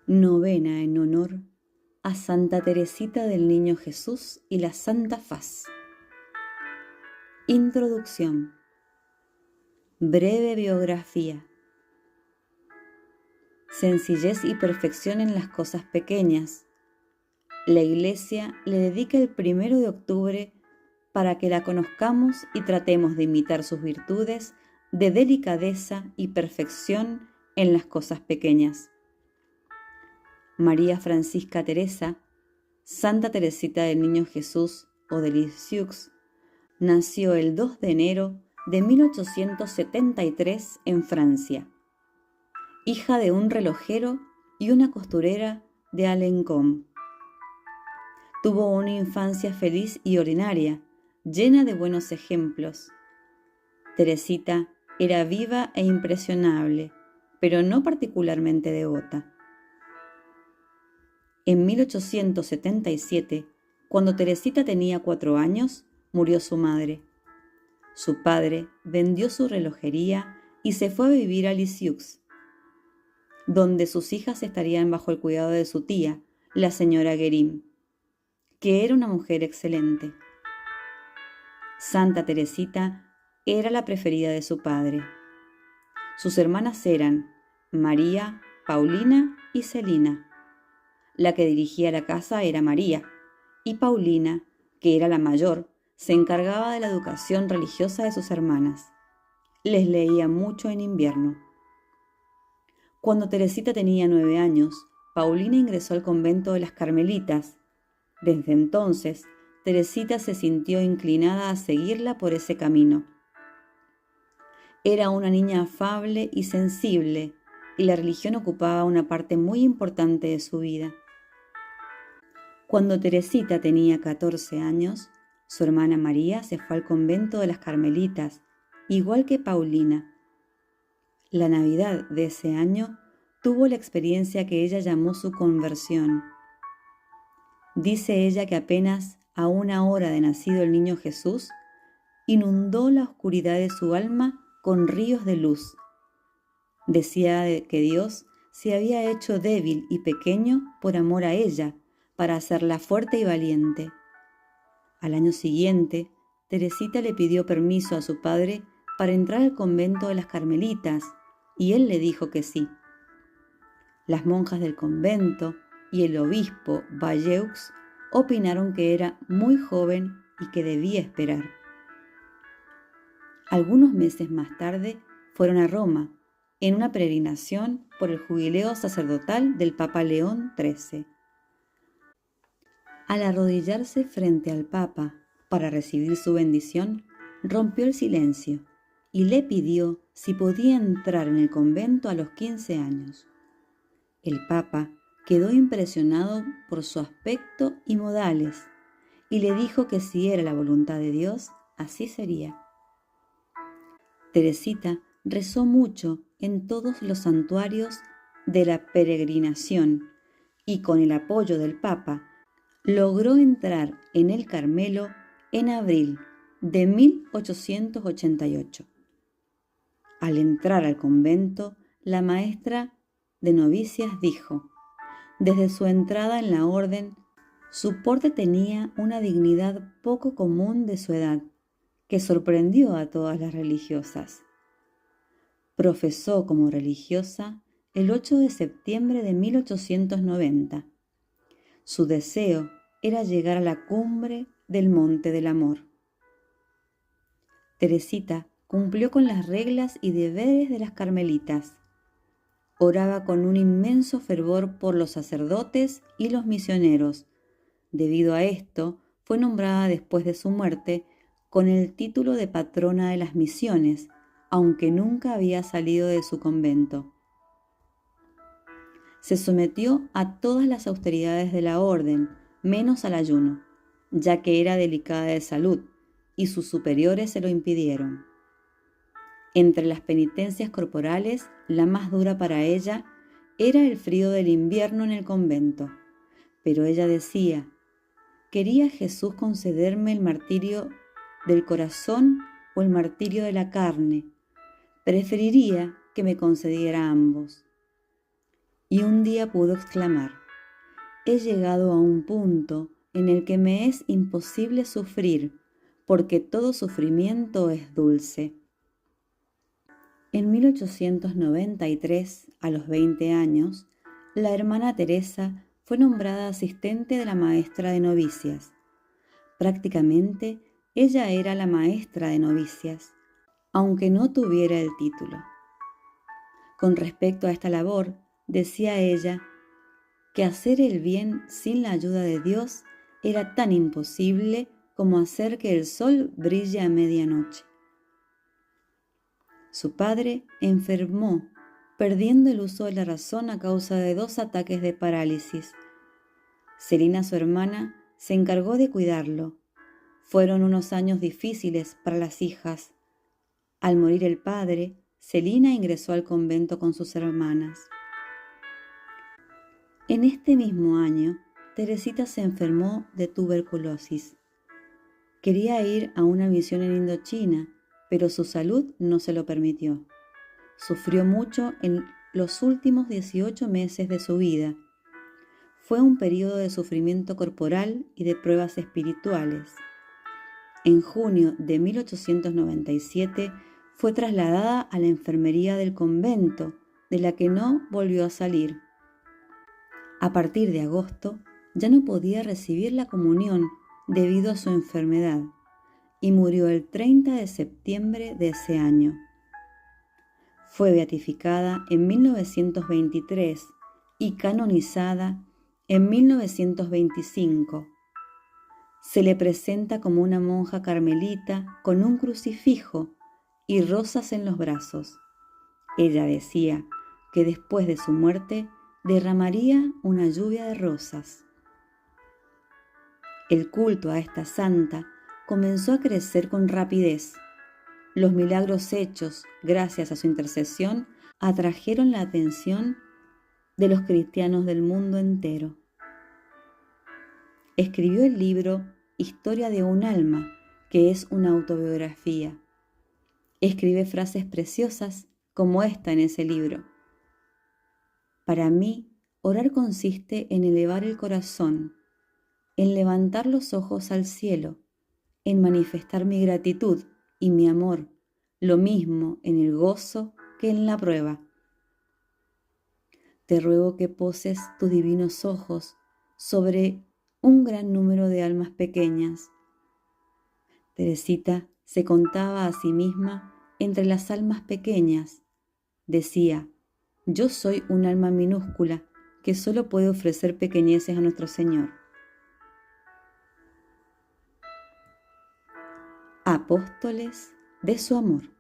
Novena en honor a Santa Teresita del Niño Jesús y la Santa Faz. Introducción. Breve biografía. Sencillez y perfección en las cosas pequeñas. La Iglesia le dedica el 1 de octubre para que la conozcamos y tratemos de imitar sus virtudes de delicadeza y perfección en las cosas pequeñas. María Francisca Teresa, Santa Teresita del Niño Jesús o de Lisieux, nació el 2 de enero de 1873 en Francia, hija de un relojero y una costurera de Alencon. Tuvo una infancia feliz y ordinaria, llena de buenos ejemplos. Teresita era viva e impresionable, pero no particularmente devota. En 1877, cuando Teresita tenía 4 años, murió su madre. Su padre vendió su relojería y se fue a vivir a Lisieux, donde sus hijas estarían bajo el cuidado de su tía, la señora Guérin, que era una mujer excelente. Santa Teresita era la preferida de su padre. Sus hermanas eran María, Paulina y Celina. La que dirigía la casa era María, y Paulina, que era la mayor, se encargaba de la educación religiosa de sus hermanas. Les leía mucho en invierno. Cuando Teresita tenía 9 años, Paulina ingresó al convento de las Carmelitas. Desde entonces, Teresita se sintió inclinada a seguirla por ese camino. Era una niña afable y sensible, y la religión ocupaba una parte muy importante de su vida. Cuando Teresita tenía 14 años, su hermana María se fue al convento de las Carmelitas, igual que Paulina. La Navidad de ese año tuvo la experiencia que ella llamó su conversión. Dice ella que apenas a 1 hora de nacido el niño Jesús, inundó la oscuridad de su alma con ríos de luz. Decía que Dios se había hecho débil y pequeño por amor a ella, para hacerla fuerte y valiente. Al año siguiente, Teresita le pidió permiso a su padre para entrar al convento de las Carmelitas, y él le dijo que sí. Las monjas del convento y el obispo Valleux opinaron que era muy joven y que debía esperar. Algunos meses más tarde fueron a Roma, en una peregrinación por el jubileo sacerdotal del Papa León XIII. Al arrodillarse frente al Papa para recibir su bendición, rompió el silencio y le pidió si podía entrar en el convento a los 15 años. El Papa quedó impresionado por su aspecto y modales y le dijo que si era la voluntad de Dios, así sería. Teresita rezó mucho en todos los santuarios de la peregrinación y con el apoyo del Papa logró entrar en el Carmelo en abril de 1888. Al entrar al convento, la maestra de novicias dijo: desde su entrada en la orden, su porte tenía una dignidad poco común de su edad, que sorprendió a todas las religiosas. Profesó como religiosa el 8 de septiembre de 1890. Su deseo era llegar a la cumbre del Monte del Amor. Teresita cumplió con las reglas y deberes de las carmelitas. Oraba con un inmenso fervor por los sacerdotes y los misioneros. Debido a esto, fue nombrada después de su muerte con el título de patrona de las misiones, aunque nunca había salido de su convento. Se sometió a todas las austeridades de la orden, menos al ayuno, ya que era delicada de salud, y sus superiores se lo impidieron. Entre las penitencias corporales, la más dura para ella era el frío del invierno en el convento, pero ella decía: ¿quería Jesús concederme el martirio del corazón o el martirio de la carne? Preferiría que me concediera ambos. y un día pudo exclamar: «He llegado a un punto en el que me es imposible sufrir, porque todo sufrimiento es dulce». En 1893, a los 20 años, la hermana Teresa fue nombrada asistente de la maestra de novicias. Prácticamente, ella era la maestra de novicias, aunque no tuviera el título. Con respecto a esta labor, decía ella que hacer el bien sin la ayuda de Dios era tan imposible como hacer que el sol brille a medianoche. Su padre enfermó, perdiendo el uso de la razón a causa de 2 ataques de parálisis. Celina, su hermana, se encargó de cuidarlo. Fueron unos años difíciles para las hijas. Al morir el padre, Celina ingresó al convento con sus hermanas. En este mismo año, Teresita se enfermó de tuberculosis. Quería ir a una misión en Indochina, pero su salud no se lo permitió. Sufrió mucho en los últimos 18 meses de su vida. Fue un periodo de sufrimiento corporal y de pruebas espirituales. En junio de 1897 fue trasladada a la enfermería del convento, de la que no volvió a salir. A partir de agosto ya no podía recibir la comunión debido a su enfermedad y murió el 30 de septiembre de ese año. Fue beatificada en 1923 y canonizada en 1925. Se le presenta como una monja carmelita con un crucifijo y rosas en los brazos. Ella decía que después de su muerte derramaría una lluvia de rosas. El culto a esta santa comenzó a crecer con rapidez. Los milagros hechos gracias a su intercesión atrajeron la atención de los cristianos del mundo entero. Escribió el libro Historia de un alma, que es una autobiografía. Escribe frases preciosas como esta en ese libro. Para mí, orar consiste en elevar el corazón, en levantar los ojos al cielo, en manifestar mi gratitud y mi amor, lo mismo en el gozo que en la prueba. Te ruego que poses tus divinos ojos sobre un gran número de almas pequeñas. Teresita se contaba a sí misma entre las almas pequeñas. Decía: yo soy un alma minúscula que solo puede ofrecer pequeñeces a nuestro Señor. Apóstoles de su amor.